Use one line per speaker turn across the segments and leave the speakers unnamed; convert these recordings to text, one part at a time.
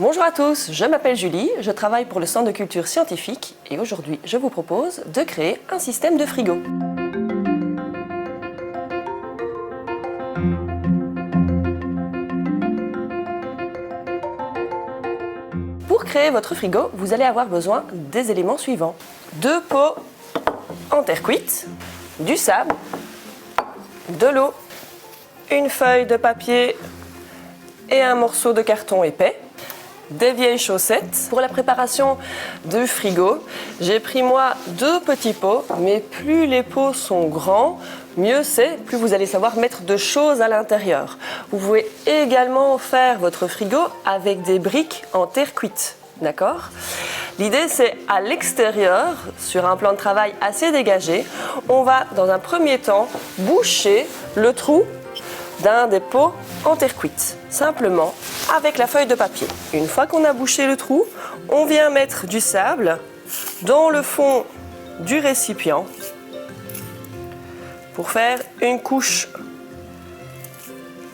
Bonjour à tous, je m'appelle Julie, je travaille pour le Centre de culture scientifique et aujourd'hui je vous propose de créer un système de frigo. Pour créer votre frigo, vous allez avoir besoin des éléments suivants. 2 pots en terre cuite, du sable, de l'eau, une feuille de papier et un morceau de carton épais, des vieilles chaussettes. Pour la préparation du frigo, j'ai pris moi 2 petits pots, mais plus les pots sont grands, mieux c'est, plus vous allez savoir mettre de choses à l'intérieur. Vous pouvez également faire votre frigo avec des briques en terre cuite, d'accord ? L'idée c'est à l'extérieur, sur un plan de travail assez dégagé, on va dans un premier temps boucher le trou d'un des pots en terre cuite, simplement avec la feuille de papier. Une fois qu'on a bouché le trou, on vient mettre du sable dans le fond du récipient pour faire une couche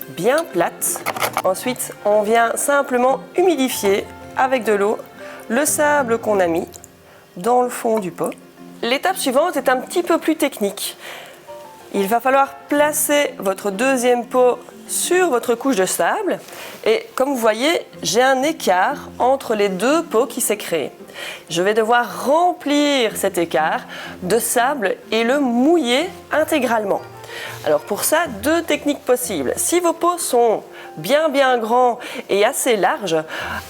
bien plate. Ensuite, on vient simplement humidifier avec de l'eau le sable qu'on a mis dans le fond du pot. L'étape suivante est un petit peu plus technique. Il va falloir placer votre deuxième pot sur votre couche de sable et comme vous voyez, j'ai un écart entre les 2 pots qui s'est créé. Je vais devoir remplir cet écart de sable et le mouiller intégralement. Alors pour ça, 2 techniques possibles. Si vos pots sont bien grands et assez larges,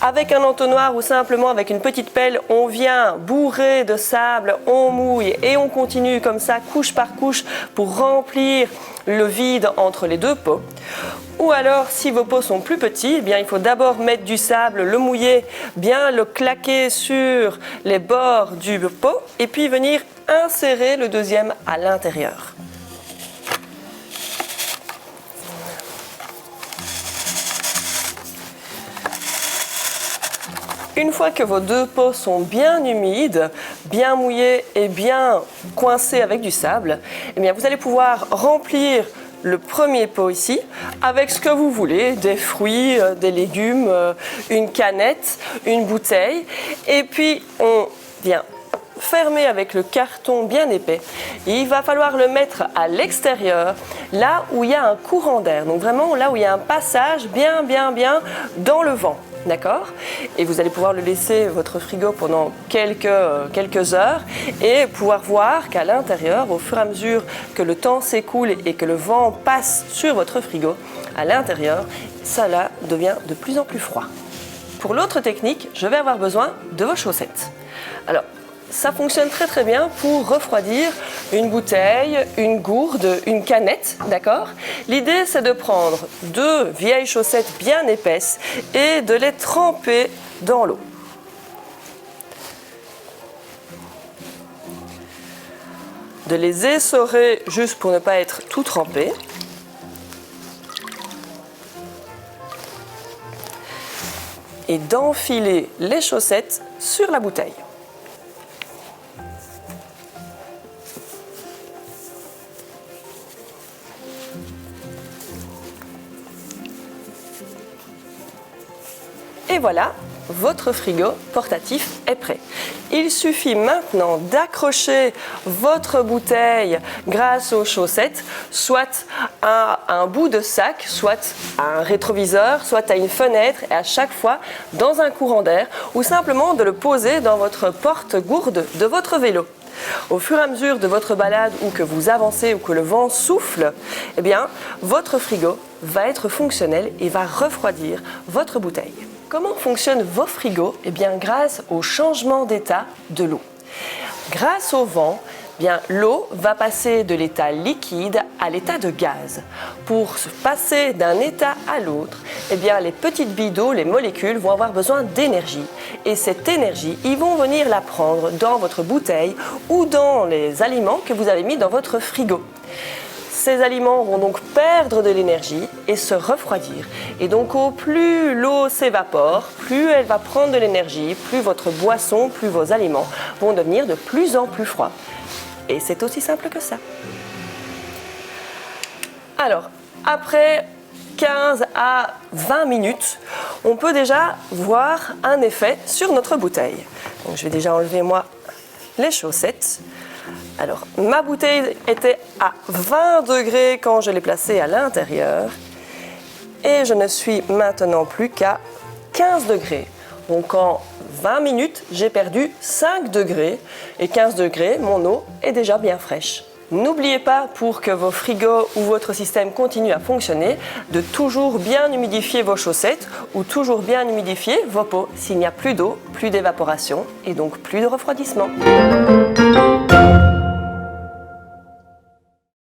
avec un entonnoir ou simplement avec une petite pelle, on vient bourrer de sable, on mouille et on continue comme ça, couche par couche, pour remplir le vide entre les 2 pots. Ou alors, si vos pots sont plus petits, eh bien, il faut d'abord mettre du sable, le mouiller, bien le claquer sur les bords du pot et puis venir insérer le deuxième à l'intérieur. Une fois que vos 2 pots sont bien humides, bien mouillés et bien coincés avec du sable, eh bien vous allez pouvoir remplir le premier pot ici avec ce que vous voulez, des fruits, des légumes, une canette, une bouteille. Et puis on vient fermer avec le carton bien épais. Et il va falloir le mettre à l'extérieur, là où il y a un courant d'air. Donc vraiment là où il y a un passage bien dans le vent. D'accord ? Et vous allez pouvoir le laisser votre frigo pendant quelques heures et pouvoir voir qu'à l'intérieur, au fur et à mesure que le temps s'écoule et que le vent passe sur votre frigo, à l'intérieur, ça là devient de plus en plus froid. Pour l'autre technique, je vais avoir besoin de vos chaussettes. Alors, ça fonctionne très bien pour refroidir une bouteille, une gourde, une canette, d'accord ? L'idée c'est de prendre 2 vieilles chaussettes bien épaisses et de les tremper dans l'eau. De les essorer juste pour ne pas être tout trempées. Et d'enfiler les chaussettes sur la bouteille. Et voilà, votre frigo portatif est prêt. Il suffit maintenant d'accrocher votre bouteille grâce aux chaussettes, soit à un bout de sac, soit à un rétroviseur, soit à une fenêtre, et à chaque fois dans un courant d'air, ou simplement de le poser dans votre porte-gourde de votre vélo. Au fur et à mesure de votre balade ou que vous avancez ou que le vent souffle, eh bien, votre frigo va être fonctionnel et va refroidir votre bouteille. Comment fonctionnent vos frigos ? Eh bien, grâce au changement d'état de l'eau. Grâce au vent, bien, l'eau va passer de l'état liquide à l'état de gaz. Pour se passer d'un état à l'autre, eh bien, les petites billes d'eau, les molécules, vont avoir besoin d'énergie. Et cette énergie, ils vont venir la prendre dans votre bouteille ou dans les aliments que vous avez mis dans votre frigo. Ces aliments vont donc perdre de l'énergie et se refroidir. Et donc au plus l'eau s'évapore, plus elle va prendre de l'énergie, plus votre boisson, plus vos aliments vont devenir de plus en plus froids. Et c'est aussi simple que ça. Alors, après 15 à 20 minutes, on peut déjà voir un effet sur notre bouteille. Donc, je vais déjà enlever moi les chaussettes. Alors, ma bouteille était à 20 degrés quand je l'ai placée à l'intérieur et je ne suis maintenant plus qu'à 15 degrés. Donc en 20 minutes, j'ai perdu 5 degrés et 15 degrés, mon eau est déjà bien fraîche. N'oubliez pas, pour que vos frigos ou votre système continue à fonctionner, de toujours bien humidifier vos chaussettes ou toujours bien humidifier vos pots s'il n'y a plus d'eau, plus d'évaporation et donc plus de refroidissement.